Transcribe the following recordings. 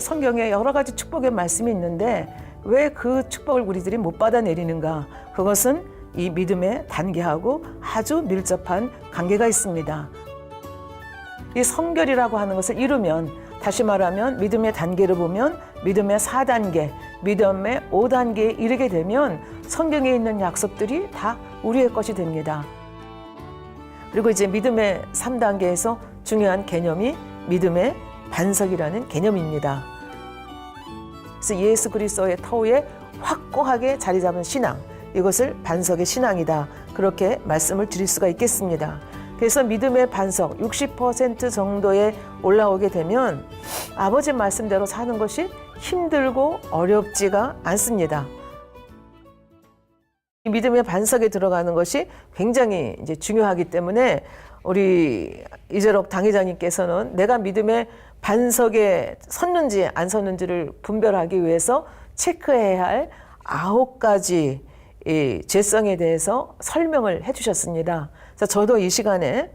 성경에 여러 가지 축복의 말씀이 있는데 왜 그 축복을 우리들이 못 받아내리는가? 그것은 이 믿음의 단계하고 아주 밀접한 관계가 있습니다. 이 성결이라고 하는 것을 이루면, 다시 말하면 믿음의 단계를 보면 믿음의 4단계, 믿음의 5단계에 이르게 되면 성경에 있는 약속들이 다 우리의 것이 됩니다. 그리고 이제 믿음의 3단계에서 중요한 개념이 믿음의 반석이라는 개념입니다. 그래서 예수 그리스도의 터위에 확고하게 자리 잡은 신앙, 이것을 반석의 신앙이다, 그렇게 말씀을 드릴 수가 있겠습니다. 그래서 믿음의 반석 60% 정도에 올라오게 되면 아버지 말씀대로 사는 것이 힘들고 어렵지가 않습니다. 믿음의 반석에 들어가는 것이 굉장히 이제 중요하기 때문에 우리 이재록 당회장님께서는 내가 믿음의 반석에 섰는지 안 섰는지를 분별하기 위해서 체크해야 할 9가지 이 죄성에 대해서 설명을 해주셨습니다. 그래서 저도 이 시간에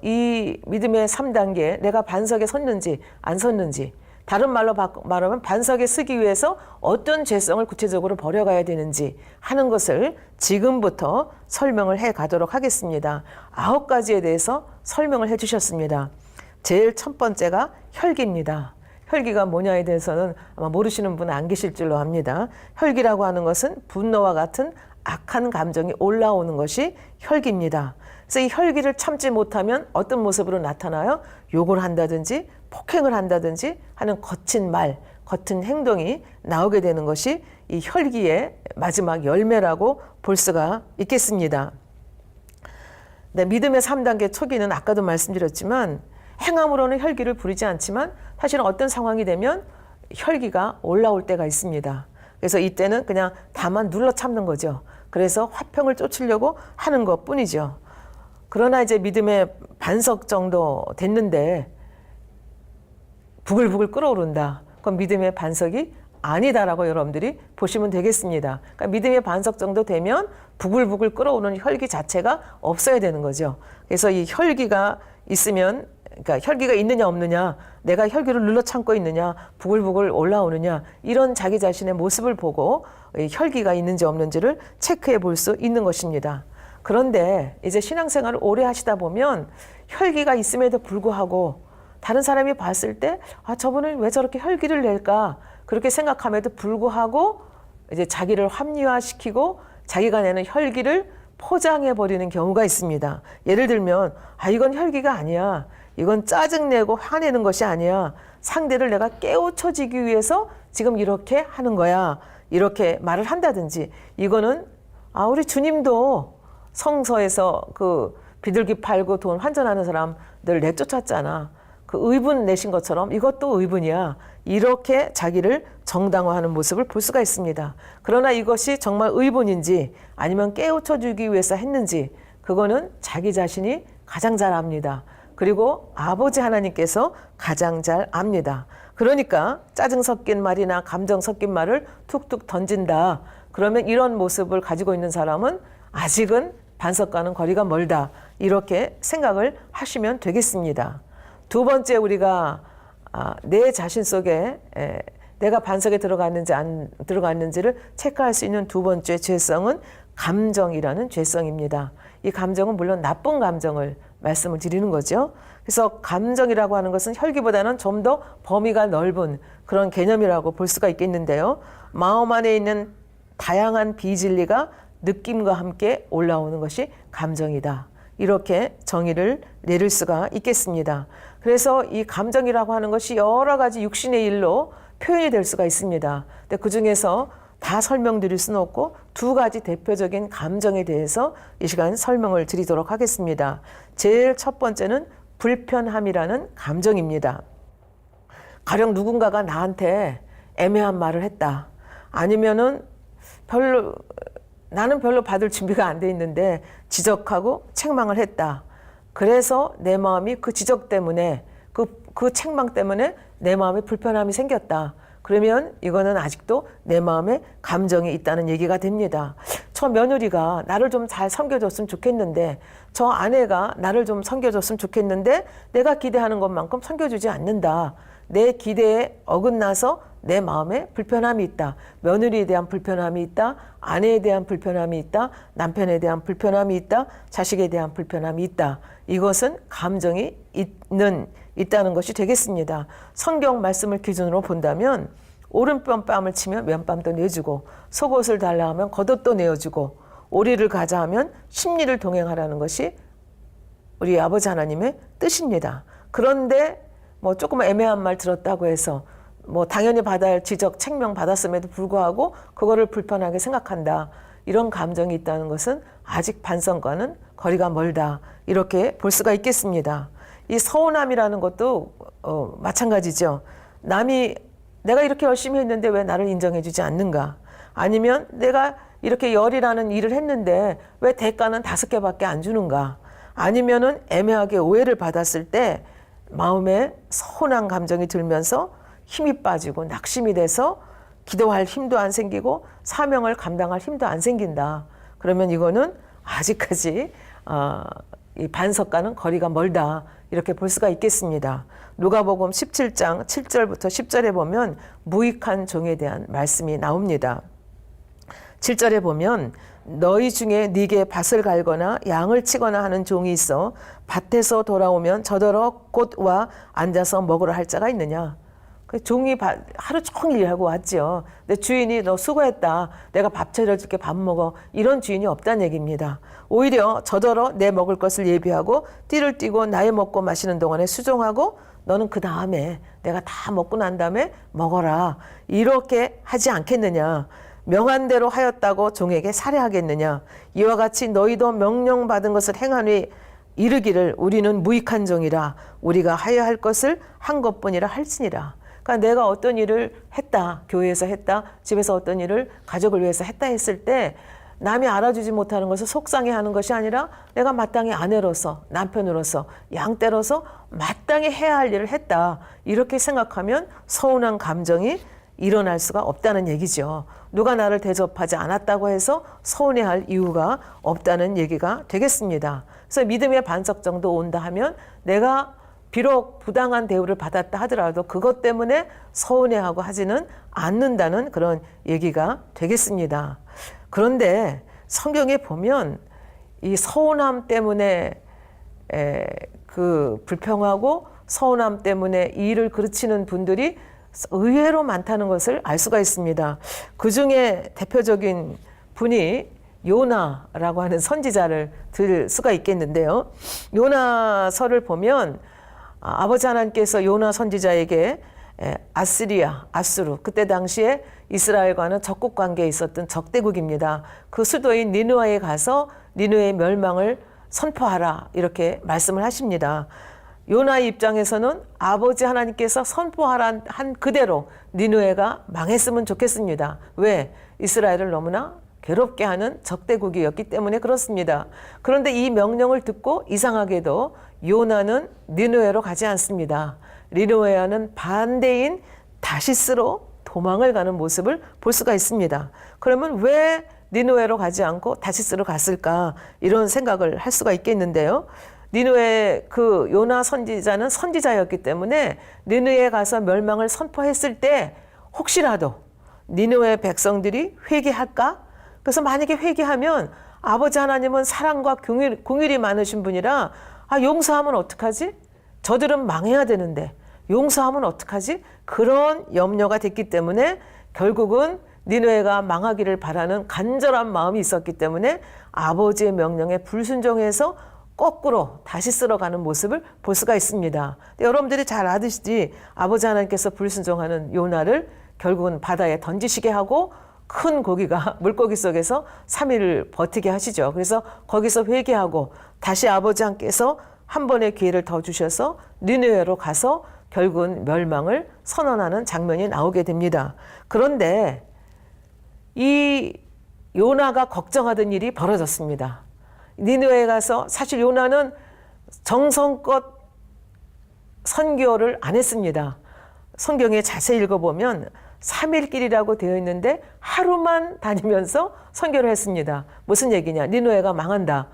이 믿음의 3단계, 내가 반석에 섰는지 안 섰는지, 다른 말로 말하면 반석에 서기 위해서 어떤 죄성을 구체적으로 버려가야 되는지 하는 것을 지금부터 설명을 해 가도록 하겠습니다. 9가지에 대해서 설명을 해 주셨습니다. 제일 첫 번째가 혈기입니다. 혈기가 뭐냐에 대해서는 아마 모르시는 분은 안 계실 줄로 압니다. 혈기라고 하는 것은 분노와 같은 악한 감정이 올라오는 것이 혈기입니다. 그래서 이 혈기를 참지 못하면 어떤 모습으로 나타나요? 욕을 한다든지 폭행을 한다든지 하는 거친 말, 거친 행동이 나오게 되는 것이 이 혈기의 마지막 열매라고 볼 수가 있겠습니다. 네, 믿음의 3단계 초기는 아까도 말씀드렸지만 행함으로는 혈기를 부리지 않지만 사실은 어떤 상황이 되면 혈기가 올라올 때가 있습니다. 그래서 이때는 그냥 다만 눌러 참는 거죠. 그래서 화평을 쫓으려고 하는 것뿐이죠. 그러나 이제 믿음의 반석 정도 됐는데 부글부글 끓어오른다. 그건 믿음의 반석이 아니다라고 여러분들이 보시면 되겠습니다. 그러니까 믿음의 반석 정도 되면 부글부글 끓어오르는 혈기 자체가 없어야 되는 거죠. 그래서 이 혈기가 있으면, 그러니까 혈기가 있느냐 없느냐, 내가 혈기를 눌러 참고 있느냐, 부글부글 올라오느냐, 이런 자기 자신의 모습을 보고 혈기가 있는지 없는지를 체크해 볼 수 있는 것입니다. 그런데 이제 신앙생활을 오래 하시다 보면 혈기가 있음에도 불구하고 다른 사람이 봤을 때 저분은 왜 저렇게 혈기를 낼까, 그렇게 생각함에도 불구하고 이제 자기를 합리화시키고 자기가 내는 혈기를 포장해 버리는 경우가 있습니다. 예를 들면 이건 혈기가 아니야, 이건 짜증내고 화내는 것이 아니야, 상대를 내가 깨우쳐지기 위해서 지금 이렇게 하는 거야, 이렇게 말을 한다든지, 이거는 우리 주님도 성서에서 그 비둘기 팔고 돈 환전하는 사람들 내쫓았잖아, 그 의분 내신 것처럼 이것도 의분이야, 이렇게 자기를 정당화하는 모습을 볼 수가 있습니다. 그러나 이것이 정말 의분인지 아니면 깨우쳐주기 위해서 했는지 그거는 자기 자신이 가장 잘 압니다. 그리고 아버지 하나님께서 가장 잘 압니다. 그러니까 짜증 섞인 말이나 감정 섞인 말을 툭툭 던진다. 그러면 이런 모습을 가지고 있는 사람은 아직은 반석과는 거리가 멀다, 이렇게 생각을 하시면 되겠습니다. 두 번째, 우리가 내 자신 속에 내가 반석에 들어갔는지 안 들어갔는지를 체크할 수 있는 두 번째 죄성은 감정이라는 죄성입니다. 이 감정은 물론 나쁜 감정을 말씀을 드리는 거죠. 그래서 감정이라고 하는 것은 혈기보다는 좀 더 범위가 넓은 그런 개념이라고 볼 수가 있겠는데요. 마음 안에 있는 다양한 비진리가 느낌과 함께 올라오는 것이 감정이다, 이렇게 정의를 내릴 수가 있겠습니다. 그래서 이 감정이라고 하는 것이 여러 가지 육신의 일로 표현이 될 수가 있습니다. 근데 그 중에서 다 설명드릴 수는 없고 두 가지 대표적인 감정에 대해서 이 시간 설명을 드리도록 하겠습니다. 제일 첫 번째는 불편함이라는 감정입니다. 가령 누군가가 나한테 애매한 말을 했다, 아니면은 나는 별로 받을 준비가 안 돼 있는데 지적하고 책망을 했다. 그래서 내 마음이 그 지적 때문에 그 책망 때문에 내 마음에 불편함이 생겼다. 그러면 이거는 아직도 내 마음에 감정이 있다는 얘기가 됩니다. 저 며느리가 나를 좀 잘 섬겨줬으면 좋겠는데, 저 아내가 나를 좀 섬겨줬으면 좋겠는데 내가 기대하는 것만큼 섬겨주지 않는다. 내 기대에 어긋나서 내 마음에 불편함이 있다. 며느리에 대한 불편함이 있다. 아내에 대한 불편함이 있다. 남편에 대한 불편함이 있다. 자식에 대한 불편함이 있다. 이것은 감정이 있다는 것이 되겠습니다. 성경 말씀을 기준으로 본다면 오른뺨을 치면 왼뺨도 내주고 속옷을 달라 하면 겉옷도 내어주고 오리를 가자 하면 십리를 동행하라는 것이 우리 아버지 하나님의 뜻입니다. 그런데 뭐 조금 애매한 말 들었다고 해서 뭐 당연히 받아야 할 지적, 책명 받았음에도 불구하고 그거를 불편하게 생각한다. 이런 감정이 있다는 것은 아직 반성과는 거리가 멀다. 이렇게 볼 수가 있겠습니다. 이 서운함이라는 것도 마찬가지죠. 내가 이렇게 열심히 했는데 왜 나를 인정해 주지 않는가? 아니면 내가 이렇게 열이라는 일을 했는데 왜 대가는 5개밖에 안 주는가? 아니면은 애매하게 오해를 받았을 때 마음에 서운한 감정이 들면서 힘이 빠지고 낙심이 돼서 기도할 힘도 안 생기고 사명을 감당할 힘도 안 생긴다. 그러면 이거는 아직까지 이 반석과는 거리가 멀다. 이렇게 볼 수가 있겠습니다. 누가복음 17장 7절부터 10절에 보면 무익한 종에 대한 말씀이 나옵니다. 7절에 보면 너희 중에 네게 밭을 갈거나 양을 치거나 하는 종이 있어 밭에서 돌아오면 저더러 곧 와 앉아서 먹으라 할 자가 있느냐. 그 종이 하루 종일 일하고 왔죠. 근데 주인이 너 수고했다. 내가 밥 차려줄게 밥 먹어. 이런 주인이 없다는 얘기입니다. 오히려 저더러 내 먹을 것을 예비하고 띠를 띠고 나의 먹고 마시는 동안에 수종하고 너는 그 다음에 내가 다 먹고 난 다음에 먹어라. 이렇게 하지 않겠느냐. 명한 대로 하였다고 종에게 살해하겠느냐. 이와 같이 너희도 명령받은 것을 행하니 이르기를 우리는 무익한 종이라. 우리가 하여야 할 것을 한 것뿐이라 할지니라. 그러니까 내가 어떤 일을 했다. 교회에서 했다. 집에서 어떤 일을 가족을 위해서 했다 했을 때 남이 알아주지 못하는 것을 속상해하는 것이 아니라 내가 마땅히 아내로서 남편으로서 양떼로서 마땅히 해야 할 일을 했다. 이렇게 생각하면 서운한 감정이 일어날 수가 없다는 얘기죠. 누가 나를 대접하지 않았다고 해서 서운해할 이유가 없다는 얘기가 되겠습니다. 그래서 믿음의 반석 정도 온다 하면 내가 비록 부당한 대우를 받았다 하더라도 그것 때문에 서운해하고 하지는 않는다는 그런 얘기가 되겠습니다. 그런데 성경에 보면 이 서운함 때문에 그 불평하고 서운함 때문에 일을 그르치는 분들이 의외로 많다는 것을 알 수가 있습니다. 그 중에 대표적인 분이 요나라고 하는 선지자를 들 수가 있겠는데요. 요나서를 보면 아버지 하나님께서 요나 선지자에게 아수르, 그때 당시에 이스라엘과는 적국 관계에 있었던 적대국입니다. 그 수도인 니느웨에 가서 니느웨의 멸망을 선포하라 이렇게 말씀을 하십니다. 요나의 입장에서는 아버지 하나님께서 선포하라 한 그대로 니느웨가 망했으면 좋겠습니다. 왜? 이스라엘을 너무나 괴롭게 하는 적대국이었기 때문에 그렇습니다. 그런데 이 명령을 듣고 이상하게도 요나는 니느웨로 가지 않습니다. 니느웨와는 반대인 다시스로 도망을 가는 모습을 볼 수가 있습니다. 그러면 왜 니느웨로 가지 않고 다시스로 갔을까? 이런 생각을 할 수가 있겠는데요. 니느웨 그 요나 선지자는 선지자였기 때문에 니느웨에 가서 멸망을 선포했을 때 혹시라도 니느웨 백성들이 회개할까? 그래서 만약에 회개하면 아버지 하나님은 사랑과 긍휼이 많으신 분이라 용서하면 어떡하지? 저들은 망해야 되는데 용서하면 어떡하지? 그런 염려가 됐기 때문에 결국은 니느웨가 망하기를 바라는 간절한 마음이 있었기 때문에 아버지의 명령에 불순종해서 거꾸로 다시 쓸어가는 모습을 볼 수가 있습니다. 여러분들이 잘 아시지 아버지 하나님께서 불순종하는 요나를 결국은 바다에 던지시게 하고 큰 고기가 물고기 속에서 3일을 버티게 하시죠. 그래서 거기서 회개하고 다시 아버지 하나님께서 한 번의 기회를 더 주셔서 니느웨로 가서 결국은 멸망을 선언하는 장면이 나오게 됩니다. 그런데 이 요나가 걱정하던 일이 벌어졌습니다. 니느웨에 가서 사실 요나는 정성껏 선교를 안 했습니다. 성경에 자세히 읽어보면 3일길이라고 되어 있는데 하루만 다니면서 선교를 했습니다. 무슨 얘기냐? 니느웨가 망한다.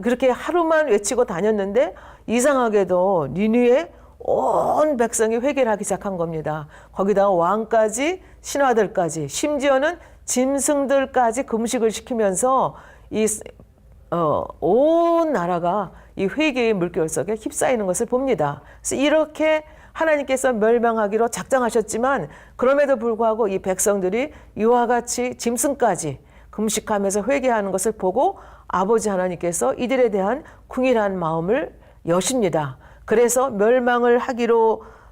그렇게 하루만 외치고 다녔는데 이상하게도 니느웨에 온 백성이 회개를 하기 시작한 겁니다. 거기다가 왕까지 신하들까지 심지어는 짐승들까지 금식을 시키면서 온 나라가 이 회개의 물결 속에 휩싸이는 것을 봅니다. 그래서 이렇게 하나님께서 멸망하기로 작정하셨지만 그럼에도 불구하고 이 백성들이 이와 같이 짐승까지 금식하면서 회개하는 것을 보고 아버지 하나님께서 이들에 대한 궁일한 마음을 여십니다. 그래서 멸망을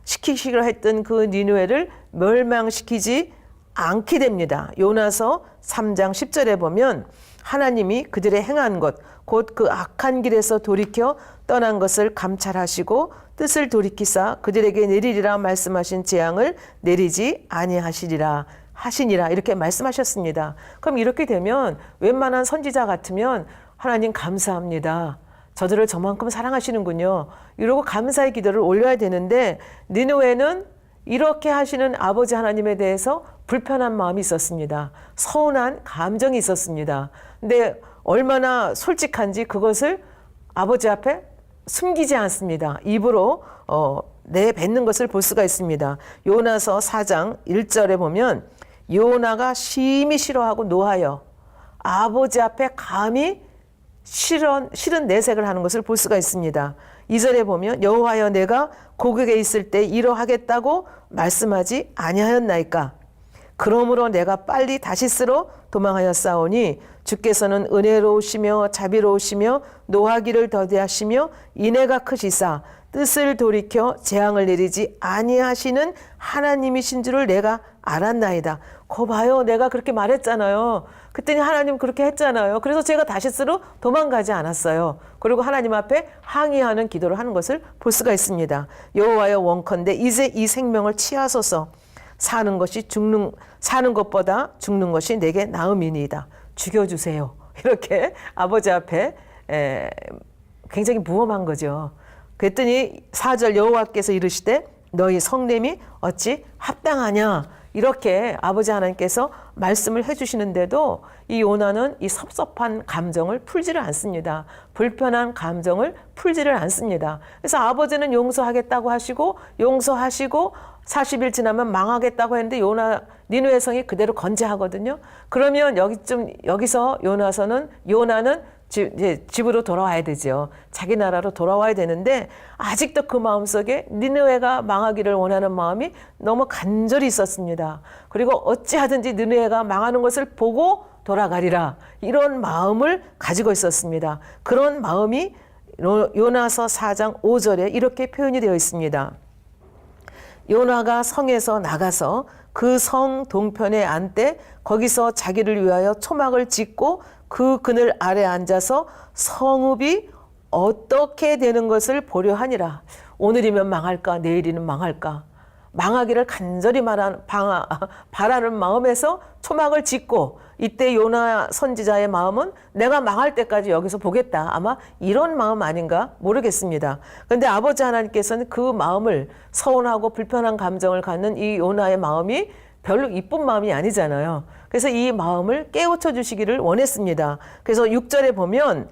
시키기로 했던 그 니느웨를 멸망시키지 않게 됩니다. 요나서 3장 10절에 보면 하나님이 그들의 행한 것, 곧 그 악한 길에서 돌이켜 떠난 것을 감찰하시고 뜻을 돌이키사 그들에게 내리리라 말씀하신 재앙을 내리지 아니하시리라 하시니라 이렇게 말씀하셨습니다. 그럼 이렇게 되면 웬만한 선지자 같으면 하나님 감사합니다. 저들을 저만큼 사랑하시는군요. 이러고 감사의 기도를 올려야 되는데 니느웨는 이렇게 하시는 아버지 하나님에 대해서 불편한 마음이 있었습니다. 서운한 감정이 있었습니다. 근데 얼마나 솔직한지 그것을 아버지 앞에 숨기지 않습니다. 입으로 내뱉는 것을 볼 수가 있습니다. 요나서 4장 1절에 보면 요나가 심히 싫어하고 노하여 아버지 앞에 감히 싫은 내색을 하는 것을 볼 수가 있습니다. 2절에 보면 여호와여 내가 고국에 있을 때 이러하겠다고 말씀하지 아니하였나이까. 그러므로 내가 빨리 다시스로 도망하였사오니 주께서는 은혜로우시며 자비로우시며 노하기를 더디하시며 인애가 크시사 뜻을 돌이켜 재앙을 내리지 아니하시는 하나님이신 줄을 내가 알았나이다. 거 봐요. 내가 그렇게 말했잖아요. 그랬더니 하나님 그렇게 했잖아요. 그래서 제가 다시스로 도망가지 않았어요. 그리고 하나님 앞에 항의하는 기도를 하는 것을 볼 수가 있습니다. 여호와여 원컨대 이제 이 생명을 취하소서. 사는 것보다 죽는 것이 내게 나음이니이다. 죽여주세요. 이렇게 아버지 앞에 굉장히 무엄한 거죠. 그랬더니 4절 여호와께서 이르시되 너희 성냄이 어찌 합당하냐. 이렇게 아버지 하나님께서 말씀을 해주시는데도 이 요나는 이 섭섭한 감정을 풀지를 않습니다. 불편한 감정을 풀지를 않습니다. 그래서 아버지는 용서하겠다고 하시고 40일 지나면 망하겠다고 했는데 니느웨 성이 그대로 건재하거든요. 그러면 여기서 요나는 집으로 돌아와야 되죠. 자기 나라로 돌아와야 되는데 아직도 그 마음속에 니느웨가 망하기를 원하는 마음이 너무 간절히 있었습니다. 그리고 어찌하든지 니느웨가 망하는 것을 보고 돌아가리라 이런 마음을 가지고 있었습니다. 그런 마음이 요나서 4장 5절에 이렇게 표현이 되어 있습니다. 요나가 성에서 나가서 그 성 동편에 앉되 거기서 자기를 위하여 초막을 짓고 그 그늘 아래 앉아서 성읍이 어떻게 되는 것을 보려 하니라. 오늘이면 망할까 내일이면 망할까 망하기를 간절히 바라는 마음에서 초막을 짓고 이때 요나 선지자의 마음은 내가 망할 때까지 여기서 보겠다. 아마 이런 마음 아닌가 모르겠습니다. 그런데 아버지 하나님께서는 그 마음을 서운하고 불편한 감정을 갖는 이 요나의 마음이 별로 이쁜 마음이 아니잖아요. 그래서 이 마음을 깨우쳐 주시기를 원했습니다. 그래서 6절에 보면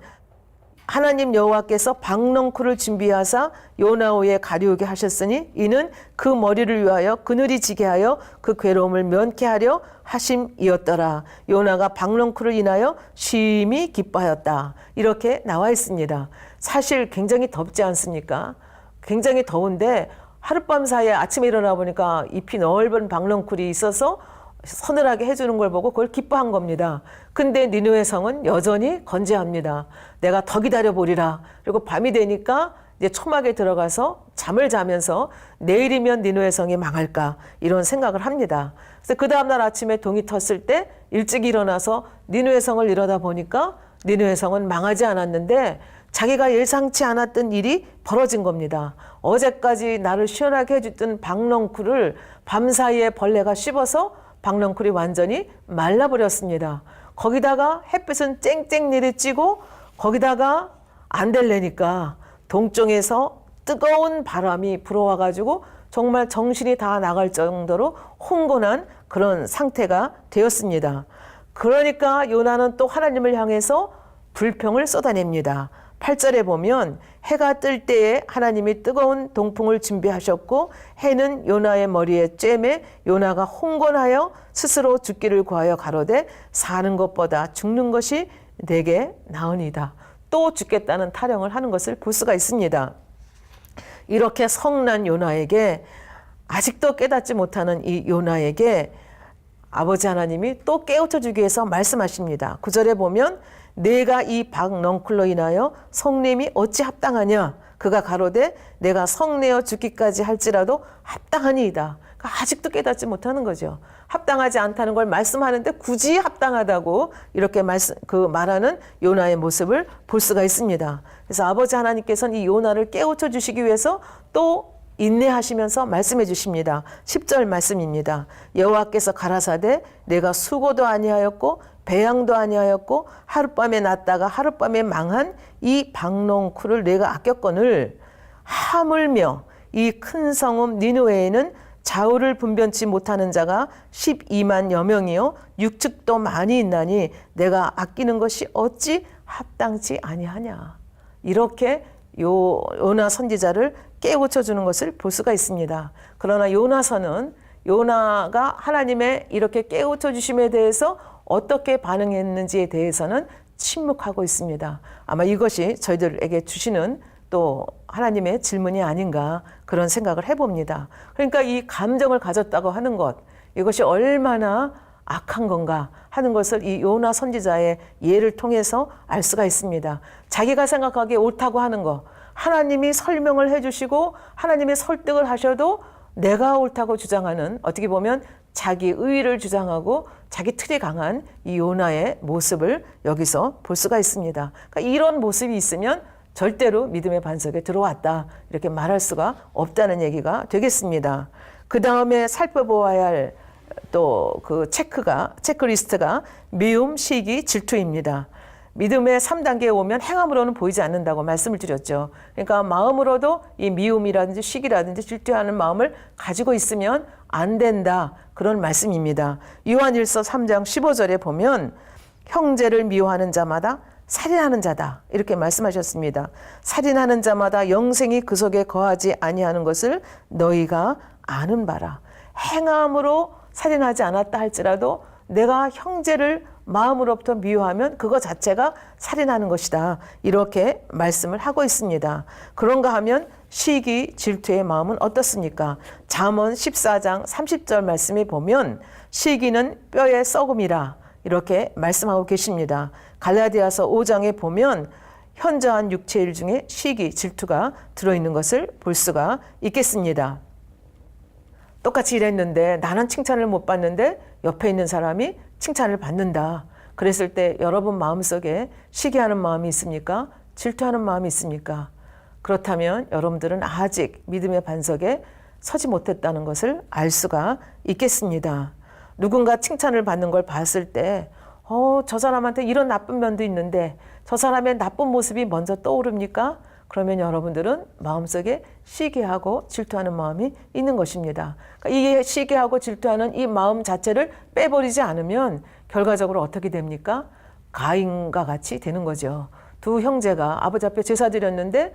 하나님 여호와께서 박넝쿨을 준비하사 요나오에 가리우게 하셨으니 이는 그 머리를 위하여 그늘이 지게 하여 그 괴로움을 면케하려 하심이었더라. 요나가 박넝쿨을 인하여 심히 기뻐하였다. 이렇게 나와 있습니다. 사실 굉장히 덥지 않습니까? 굉장히 더운데 하룻밤 사이에 아침에 일어나 보니까 잎이 넓은 박넝쿨이 있어서 서늘하게 해주는 걸 보고 그걸 기뻐한 겁니다. 근데 니느웨 성은 여전히 건재합니다. 내가 더 기다려보리라. 그리고 밤이 되니까 이제 초막에 들어가서 잠을 자면서 내일이면 니느웨 성이 망할까 이런 생각을 합니다. 그래서 그 다음날 아침에 동이 텄을 때 일찍 일어나서 니느웨 성을 이러다 보니까 니느웨 성은 망하지 않았는데 자기가 예상치 않았던 일이 벌어진 겁니다. 어제까지 나를 시원하게 해줬던 박넝쿨을 밤사이에 벌레가 씹어서 박넝쿨이 완전히 말라버렸습니다. 거기다가 햇빛은 쨍쨍 내리쬐고 거기다가 안 될래니까 동쪽에서 뜨거운 바람이 불어와가지고 정말 정신이 다 나갈 정도로 혼곤한 그런 상태가 되었습니다. 그러니까 요나는 또 하나님을 향해서 불평을 쏟아냅니다. 8절에 보면 해가 뜰 때에 하나님이 뜨거운 동풍을 준비하셨고 해는 요나의 머리에 쬐매 요나가 홍건하여 스스로 죽기를 구하여 가로되 사는 것보다 죽는 것이 내게 나으니이다. 또 죽겠다는 타령을 하는 것을 볼 수가 있습니다. 이렇게 성난 요나에게 아직도 깨닫지 못하는 이 요나에게 아버지 하나님이 또 깨우쳐 주기 위해서 말씀하십니다. 9절에 보면 내가 이 박넝쿨로 인하여 성냄이 어찌 합당하냐. 그가 가로되 내가 성내어 죽기까지 할지라도 합당하니이다. 그러니까 아직도 깨닫지 못하는 거죠. 합당하지 않다는 걸 말씀하는데 굳이 합당하다고 이렇게 말하는 요나의 모습을 볼 수가 있습니다. 그래서 아버지 하나님께서는 이 요나를 깨우쳐 주시기 위해서 또 인내하시면서 말씀해 주십니다. 10절 말씀입니다. 여호와께서 가라사대 내가 수고도 아니하였고 배양도 아니하였고 하룻밤에 났다가 하룻밤에 망한 이 박넝쿨을 내가 아꼈거늘 하물며 이 큰 성읍 니느웨에는 좌우를 분변치 못하는 자가 12만여 명이요 육축도 많이 있나니 내가 아끼는 것이 어찌 합당치 아니하냐. 이렇게 요나 선지자를 깨우쳐 주는 것을 볼 수가 있습니다. 그러나 요나서는 요나가 하나님의 이렇게 깨우쳐 주심에 대해서 어떻게 반응했는지에 대해서는 침묵하고 있습니다. 아마 이것이 저희들에게 주시는 또 하나님의 질문이 아닌가 그런 생각을 해봅니다. 그러니까 이 감정을 가졌다고 하는 것, 이것이 얼마나 악한 건가 하는 것을 이 요나 선지자의 예를 통해서 알 수가 있습니다. 자기가 생각하기에 옳다고 하는 것, 하나님이 설명을 해주시고 하나님의 설득을 하셔도 내가 옳다고 주장하는, 어떻게 보면 자기 의의를 주장하고 자기 틀이 강한 이 요나의 모습을 여기서 볼 수가 있습니다. 그러니까 이런 모습이 있으면 절대로 믿음의 반석에 들어왔다 이렇게 말할 수가 없다는 얘기가 되겠습니다. 그 다음에 살펴보아야 할 또 그 체크리스트가 미움, 시기, 질투입니다. 믿음의 3단계에 오면 행함으로는 보이지 않는다고 말씀을 드렸죠. 그러니까 마음으로도 이 미움이라든지 시기라든지 질투하는 마음을 가지고 있으면 안 된다. 그런 말씀입니다. 요한일서 3장 15절에 보면 형제를 미워하는 자마다 살인하는 자다. 이렇게 말씀하셨습니다. 살인하는 자마다 영생이 그 속에 거하지 아니하는 것을 너희가 아는 바라. 행함으로 살인하지 않았다 할지라도 내가 형제를 마음으로부터 미워하면 그거 자체가 살인하는 것이다. 이렇게 말씀을 하고 있습니다. 그런가 하면 시기, 질투의 마음은 어떻습니까? 잠언 14장 30절 말씀에 보면 시기는 뼈의 썩음이라 이렇게 말씀하고 계십니다. 갈라디아서 5장에 보면 현저한 육체일 중에 시기, 질투가 들어있는 것을 볼 수가 있겠습니다. 똑같이 일했는데 나는 칭찬을 못 받는데 옆에 있는 사람이 칭찬을 받는다. 그랬을 때 여러분 마음속에 시기하는 마음이 있습니까? 질투하는 마음이 있습니까? 그렇다면 여러분들은 아직 믿음의 반석에 서지 못했다는 것을 알 수가 있겠습니다. 누군가 칭찬을 받는 걸 봤을 때 저 사람한테 이런 나쁜 면도 있는데 저 사람의 나쁜 모습이 먼저 떠오릅니까? 그러면 여러분들은 마음속에 시기하고 질투하는 마음이 있는 것입니다. 그러니까 이 시기하고 질투하는 이 마음 자체를 빼버리지 않으면 결과적으로 어떻게 됩니까? 가인과 같이 되는 거죠. 두 형제가 아버지 앞에 제사 드렸는데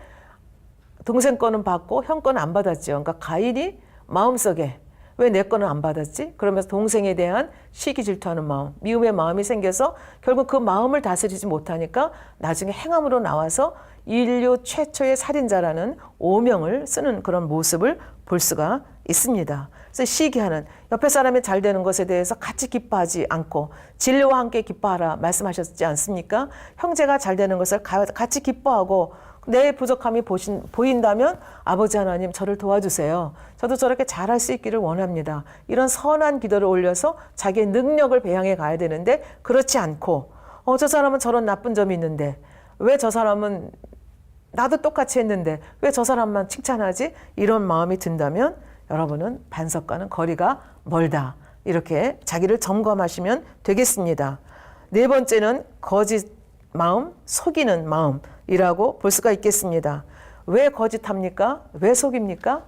동생 거는 받고 형 거는 안 받았죠. 그러니까 가인이 마음속에 왜 내 거는 안 받았지? 그러면서 동생에 대한 시기 질투하는 마음, 미움의 마음이 생겨서 결국 그 마음을 다스리지 못하니까 나중에 행함으로 나와서 인류 최초의 살인자라는 오명을 쓰는 그런 모습을 볼 수가 있습니다. 그래서 시기하는, 옆에 사람이 잘 되는 것에 대해서 같이 기뻐하지 않고 진리와 함께 기뻐하라 말씀하셨지 않습니까? 형제가 잘 되는 것을 같이 기뻐하고 내 부족함이 보인다면 아버지 하나님 저를 도와주세요. 저도 저렇게 잘할 수 있기를 원합니다. 이런 선한 기도를 올려서 자기의 능력을 배양해 가야 되는데 그렇지 않고 저 사람은 저런 나쁜 점이 있는데 왜 저 사람은 나도 똑같이 했는데 왜 저 사람만 칭찬하지? 이런 마음이 든다면 여러분은 반석과는 거리가 멀다. 이렇게 자기를 점검하시면 되겠습니다. 네 번째는 거짓 마음, 속이는 마음이라고 볼 수가 있겠습니다. 왜 거짓합니까? 왜 속입니까?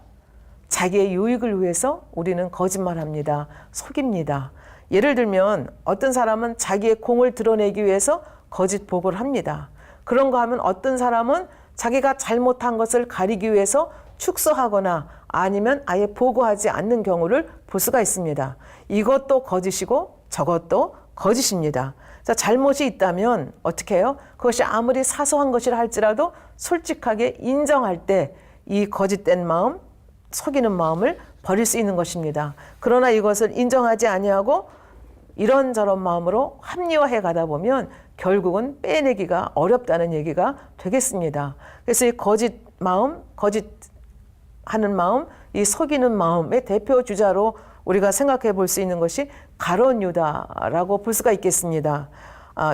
자기의 유익을 위해서 우리는 거짓말합니다. 속입니다. 예를 들면 어떤 사람은 자기의 공을 드러내기 위해서 거짓 보고를 합니다. 그런 거 하면 어떤 사람은 자기가 잘못한 것을 가리기 위해서 축소하거나 아니면 아예 보고하지 않는 경우를 볼 수가 있습니다. 이것도 거짓이고 저것도 거짓입니다. 자, 잘못이 있다면 어떻게 해요? 그것이 아무리 사소한 것이라 할지라도 솔직하게 인정할 때 이 거짓된 마음, 속이는 마음을 버릴 수 있는 것입니다. 그러나 이것을 인정하지 아니하고 이런저런 마음으로 합리화해 가다 보면 결국은 빼내기가 어렵다는 얘기가 되겠습니다. 그래서 이 거짓 마음, 거짓하는 마음, 이 속이는 마음의 대표 주자로 우리가 생각해 볼 수 있는 것이 가룟 유다라고 볼 수가 있겠습니다.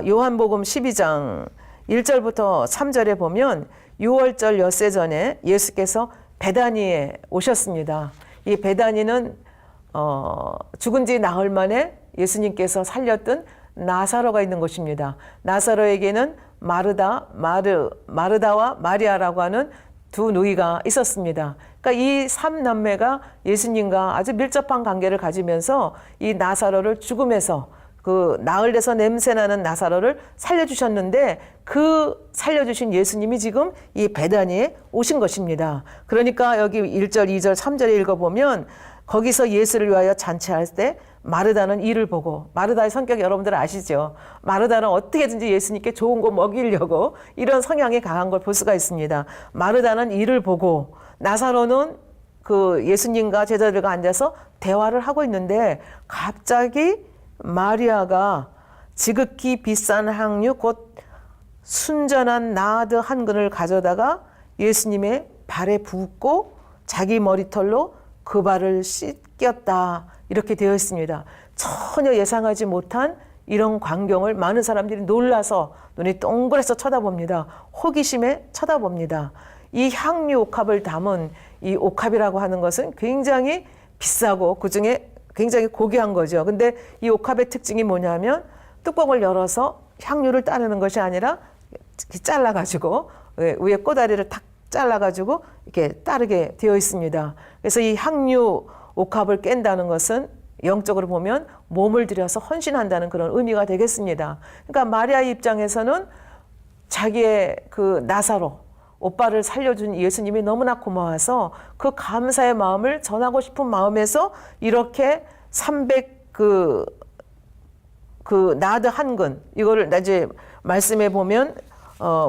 요한복음 12장 1절부터 3절에 보면 6월절 엿새 전에 예수께서 베다니에 오셨습니다. 이 베다니는 죽은 지 나흘 만에 예수님께서 살렸던 나사로가 있는 곳입니다. 나사로에게는 마르다와 마리아라고 하는 두 누이가 있었습니다. 그러니까 이 3남매가 예수님과 아주 밀접한 관계를 가지면서 이 나사로를 죽음에서 그 나흘에서 냄새나는 나사로를 살려주셨는데 그 살려주신 예수님이 지금 이 베다니에 오신 것입니다. 그러니까 여기 1절, 2절, 3절에 읽어보면 거기서 예수를 위하여 잔치할 때 마르다는 이를 보고, 마르다의 성격 여러분들 아시죠? 마르다는 어떻게든지 예수님께 좋은 거 먹이려고 이런 성향이 강한 걸 볼 수가 있습니다. 마르다는 이를 보고 나사로는 그 예수님과 제자들과 앉아서 대화를 하고 있는데 갑자기 마리아가 지극히 비싼 향유 곧 순전한 나드 한 근을 가져다가 예수님의 발에 붓고 자기 머리털로 그 발을 씻겼다. 이렇게 되어 있습니다. 전혀 예상하지 못한 이런 광경을 많은 사람들이 놀라서 눈이 동그래서 쳐다봅니다. 호기심에 쳐다봅니다. 이 향유 옥합을 담은 이 옥합이라고 하는 것은 굉장히 비싸고 그중에 굉장히 고귀한 거죠. 근데 이 옥합의 특징이 뭐냐면 뚜껑을 열어서 향유를 따르는 것이 아니라 잘라가지고 위에 꼬다리를 탁 잘라가지고 이렇게 따르게 되어 있습니다. 그래서 이 향유 옥합을 깬다는 것은 영적으로 보면 몸을 들여서 헌신한다는 그런 의미가 되겠습니다. 그러니까 마리아의 입장에서는 자기의 그 나사로 오빠를 살려준 예수님이 너무나 고마워서 그 감사의 마음을 전하고 싶은 마음에서 이렇게 300 나드 한 근, 이거를 이제 말씀해 보면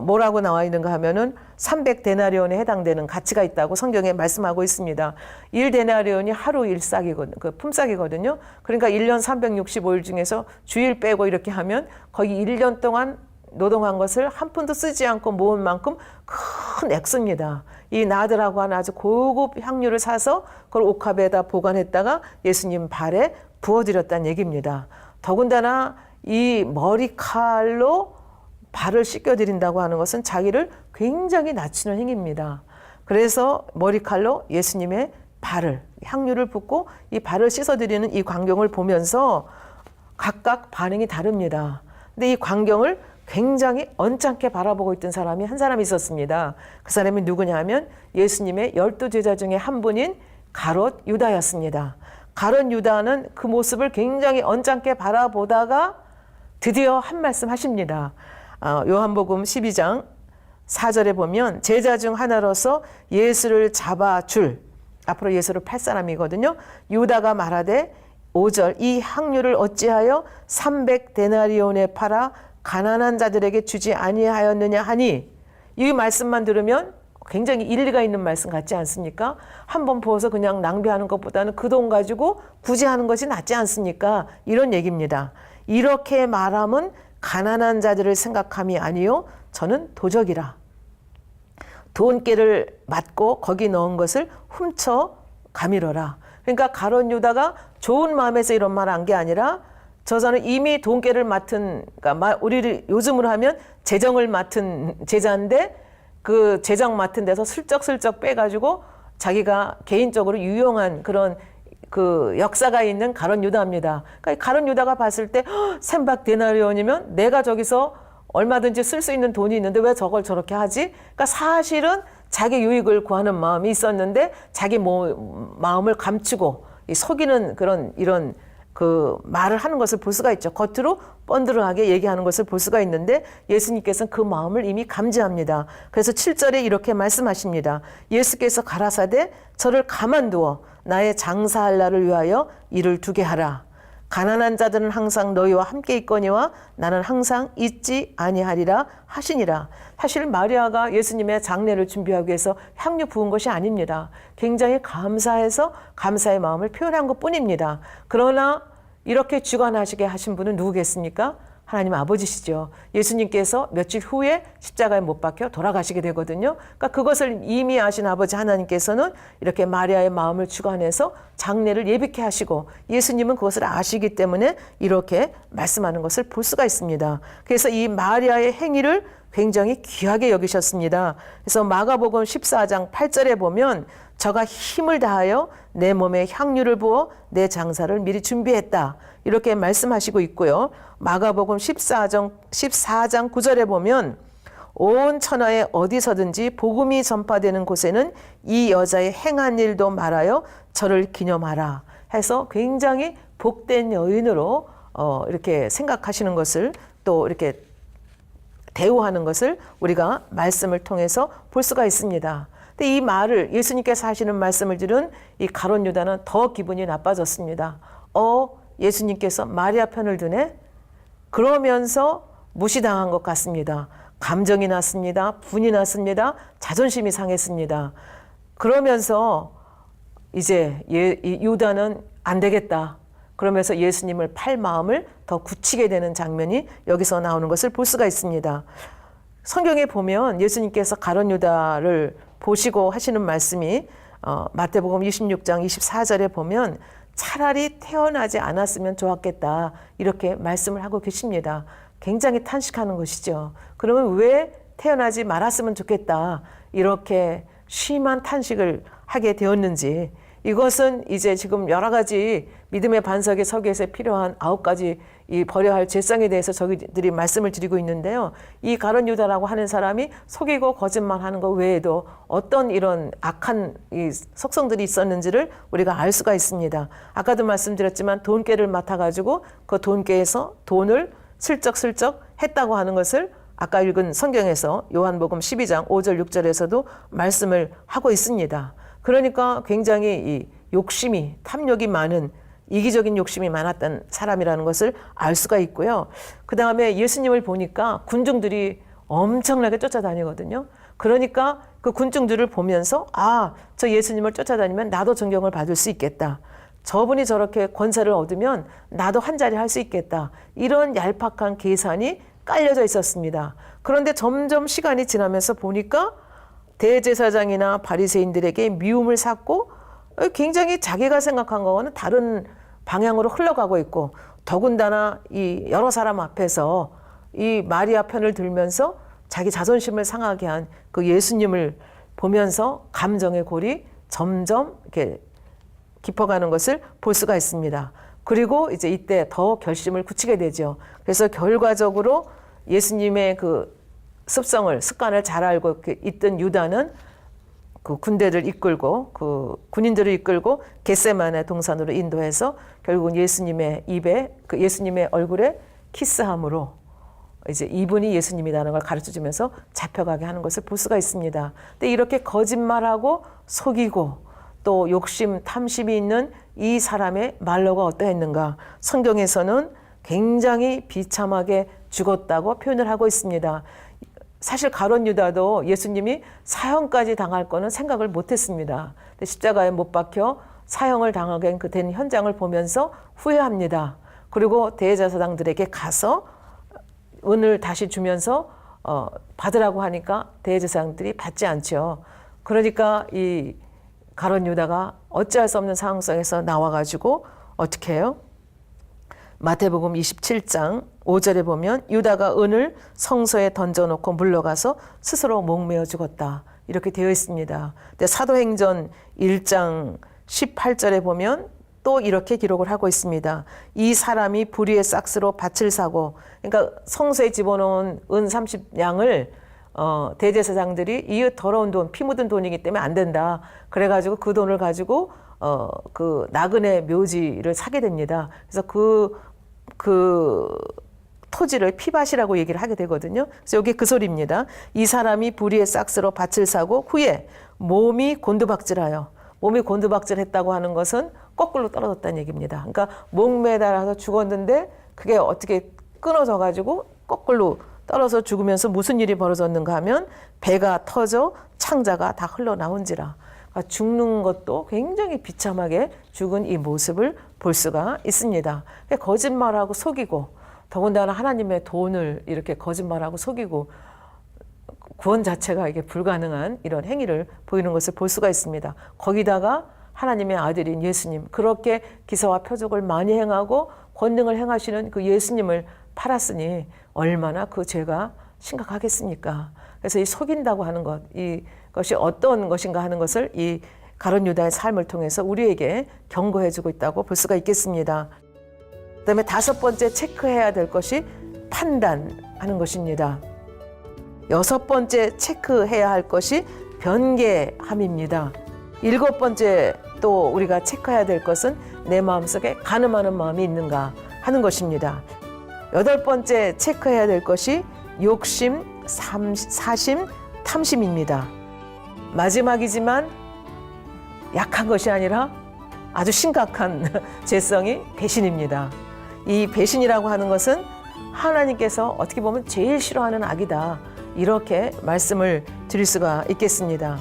뭐라고 나와 있는가 하면은 300데나리온에 해당되는 가치가 있다고 성경에 말씀하고 있습니다. 1데나리온이 하루 일삭이거든요. 그 품삯이거든요. 그러니까 1년 365일 중에서 주일 빼고 이렇게 하면 거의 1년 동안 노동한 것을 한 푼도 쓰지 않고 모은 만큼 큰 액수입니다. 이 나드라고 하는 아주 고급 향유를 사서 그걸 옥합에다 보관했다가 예수님 발에 부어드렸다는 얘기입니다. 더군다나 이 머리칼로 발을 씻겨드린다고 하는 것은 자기를 굉장히 낮추는 행위입니다. 그래서 머리칼로 예수님의 발을, 향유를 붓고 이 발을 씻어드리는 이 광경을 보면서 각각 반응이 다릅니다. 근데 이 광경을 굉장히 언짢게 바라보고 있던 사람이 한 사람이 있었습니다. 그 사람이 누구냐 하면 예수님의 12제자 중에 한 분인 가롯 유다였습니다. 가롯 유다는 그 모습을 굉장히 언짢게 바라보다가 드디어 한 말씀 하십니다. 요한복음 12장 4절에 보면 제자 중 하나로서 예수를 잡아줄, 앞으로 예수를 팔 사람이거든요. 유다가 말하되 5절 이 향유를 어찌하여 300데나리온에 팔아 가난한 자들에게 주지 아니하였느냐 하니, 이 말씀만 들으면 굉장히 일리가 있는 말씀 같지 않습니까? 한번 부어서 그냥 낭비하는 것보다는 그 돈 가지고 구제하는 것이 낫지 않습니까? 이런 얘기입니다. 이렇게 말함은 가난한 자들을 생각함이 아니요 저는 도적이라. 돈깨를 맞고 거기 넣은 것을 훔쳐 가밀어라. 그러니까 가롯 유다가 좋은 마음에서 이런 말 한 게 아니라 저 사람은 이미 돈깨를 맡은, 그러니까 우리 요즘으로 하면 재정을 맡은 제자인데 그 재정 맡은 데서 슬쩍슬쩍 빼가지고 자기가 개인적으로 유용한 그런 그 역사가 있는 가롯 유다입니다. 그러니까 가롯 유다가 봤을 때 300데나리온이면 내가 저기서 얼마든지 쓸 수 있는 돈이 있는데 왜 저걸 저렇게 하지? 그러니까 사실은 자기 유익을 구하는 마음이 있었는데 자기 마음을 감추고 속이는 그런 이런 그 말을 하는 것을 볼 수가 있죠. 겉으로 번드르하게 얘기하는 것을 볼 수가 있는데 예수님께서는 그 마음을 이미 감지합니다. 그래서 7절에 이렇게 말씀하십니다. 예수께서 가라사대 저를 가만두어 나의 장사할 날을 위하여 일을 두게 하라. 가난한 자들은 항상 너희와 함께 있거니와 나는 항상 있지 아니하리라 하시니라. 사실 마리아가 예수님의 장례를 준비하기 위해서 향유 부은 것이 아닙니다. 굉장히 감사해서 감사의 마음을 표현한 것뿐입니다. 그러나 이렇게 주관하시게 하신 분은 누구겠습니까? 하나님 아버지시죠. 예수님께서 며칠 후에 십자가에 못 박혀 돌아가시게 되거든요. 그러니까 그것을 이미 아신 아버지 하나님께서는 이렇게 마리아의 마음을 주관해서 장례를 예비케 하시고 예수님은 그것을 아시기 때문에 이렇게 말씀하는 것을 볼 수가 있습니다. 그래서 이 마리아의 행위를 굉장히 귀하게 여기셨습니다. 그래서 마가복음 14장 8절에 보면 저가 힘을 다하여 내 몸에 향유를 부어 내 장사를 미리 준비했다. 이렇게 말씀하시고 있고요. 마가복음 14장 9절에 보면 온 천하에 어디서든지 복음이 전파되는 곳에는 이 여자의 행한 일도 말하여 저를 기념하라 해서 굉장히 복된 여인으로 이렇게 생각하시는 것을 또 이렇게 대우하는 것을 우리가 말씀을 통해서 볼 수가 있습니다. 근데 이 말을 예수님께서 하시는 말씀을 들은 이 가룟 유다는 더 기분이 나빠졌습니다. 예수님께서 마리아 편을 드네? 그러면서 무시당한 것 같습니다. 감정이 났습니다. 분이 났습니다. 자존심이 상했습니다. 그러면서 이제 유다는 안 되겠다. 그러면서 예수님을 팔 마음을 더 굳히게 되는 장면이 여기서 나오는 것을 볼 수가 있습니다. 성경에 보면 예수님께서 가룟 유다를 보시고 하시는 말씀이 마태복음 26장 24절에 보면 차라리 태어나지 않았으면 좋았겠다 이렇게 말씀을 하고 계십니다. 굉장히 탄식하는 것이죠. 그러면 왜 태어나지 말았으면 좋겠다 이렇게 심한 탄식을 하게 되었는지 이것은 이제 지금 여러 가지 믿음의 반석의 설교에서 필요한 9가지 이 버려야 할 죄성에 대해서 저희들이 말씀을 드리고 있는데요. 이 가룟 유다라고 하는 사람이 속이고 거짓말하는 것 외에도 어떤 이런 악한 이 속성들이 있었는지를 우리가 알 수가 있습니다. 아까도 말씀드렸지만 돈깨를 맡아가지고 그 돈깨에서 돈을 슬쩍슬쩍 했다고 하는 것을 아까 읽은 성경에서 요한복음 12장 5절 6절에서도 말씀을 하고 있습니다. 그러니까 굉장히 이 욕심이 탐욕이 많은 이기적인 욕심이 많았던 사람이라는 것을 알 수가 있고요. 그 다음에 예수님을 보니까 군중들이 엄청나게 쫓아다니거든요. 그러니까 그 군중들을 보면서 저 예수님을 쫓아다니면 나도 존경을 받을 수 있겠다. 저분이 저렇게 권세를 얻으면 나도 한 자리 할 수 있겠다. 이런 얄팍한 계산이 깔려져 있었습니다. 그런데 점점 시간이 지나면서 보니까 대제사장이나 바리새인들에게 미움을 샀고 굉장히 자기가 생각한 거와는 다른 방향으로 흘러가고 있고 더군다나 이 여러 사람 앞에서 이 마리아 편을 들면서 자기 자존심을 상하게 한 그 예수님을 보면서 감정의 골이 점점 이렇게 깊어가는 것을 볼 수가 있습니다. 그리고 이제 이때 더 결심을 굳히게 되죠. 그래서 결과적으로 예수님의 그 습관을 잘 알고 있던 유다는 그 군대를 이끌고 그 군인들을 이끌고 겟세마네 동산으로 인도해서 결국은 예수님의 입에 그 예수님의 얼굴에 키스함으로 이제 이분이 예수님이라는 걸 가르쳐주면서 잡혀가게 하는 것을 볼 수가 있습니다. 근데 이렇게 거짓말하고 속이고 또 욕심, 탐심이 있는 이 사람의 말로가 어떠했는가? 성경에서는 굉장히 비참하게 죽었다고 표현을 하고 있습니다. 사실 가룟 유다도 예수님이 사형까지 당할 거는 생각을 못했습니다. 십자가에 못 박혀 사형을 당하게 된 현장을 보면서 후회합니다. 그리고 대제사장들에게 가서 은을 다시 주면서 받으라고 하니까 대제사장들이 받지 않죠. 그러니까 이 가룟 유다가 어찌할 수 없는 상황 속에서 나와가지고 어떻게 해요? 마태복음 27장 5절에 보면 유다가 은을 성소에 던져놓고 물러가서 스스로 목매어 죽었다. 이렇게 되어 있습니다. 근데 사도행전 1장 18절에 보면 또 이렇게 기록을 하고 있습니다. 이 사람이 불의의 싹스로 밭을 사고 그러니까 성소에 집어넣은 은 30양을 대제사장들이 이 더러운 돈, 피 묻은 돈이기 때문에 안 된다. 그래가지고 그 돈을 가지고 그 나그네 묘지를 사게 됩니다. 그래서 그 토지를 피밭이라고 얘기를 하게 되거든요. 그래서 여기 그 소리입니다. 이 사람이 불의의 싹스로 밭을 사고 후에 몸이 곤두박질하여, 몸이 곤두박질했다고 하는 것은 거꾸로 떨어졌다는 얘기입니다. 그러니까 목매달아서 죽었는데 그게 어떻게 끊어져 가지고 거꾸로 떨어져 죽으면서 무슨 일이 벌어졌는가 하면 배가 터져 창자가 다 흘러나온지라. 그러니까 죽는 것도 굉장히 비참하게 죽은 이 모습을 볼 수가 있습니다. 거짓말하고 속이고, 더군다나 하나님의 돈을 이렇게 거짓말하고 속이고 구원 자체가 이게 불가능한 이런 행위를 보이는 것을 볼 수가 있습니다. 거기다가 하나님의 아들인 예수님, 그렇게 기사와 표적을 많이 행하고 권능을 행하시는 그 예수님을 팔았으니 얼마나 그 죄가 심각하겠습니까? 그래서 이 속인다고 하는 것, 이것이 어떤 것인가 하는 것을 이 가룟 유다의 삶을 통해서 우리에게 경고해주고 있다고 볼 수가 있겠습니다. 그다음에 5번째 체크해야 될 것이 판단하는 것입니다. 6번째 체크해야 할 것이 변개함입니다. 7번째 또 우리가 체크해야 될 것은 내 마음속에 간음하는 마음이 있는가 하는 것입니다. 8번째 체크해야 될 것이 욕심, 사심, 탐심입니다. 마지막이지만 약한 것이 아니라 아주 심각한 죄성이 배신입니다. 이 배신이라고 하는 것은 하나님께서 어떻게 보면 제일 싫어하는 악이다, 이렇게 말씀을 드릴 수가 있겠습니다.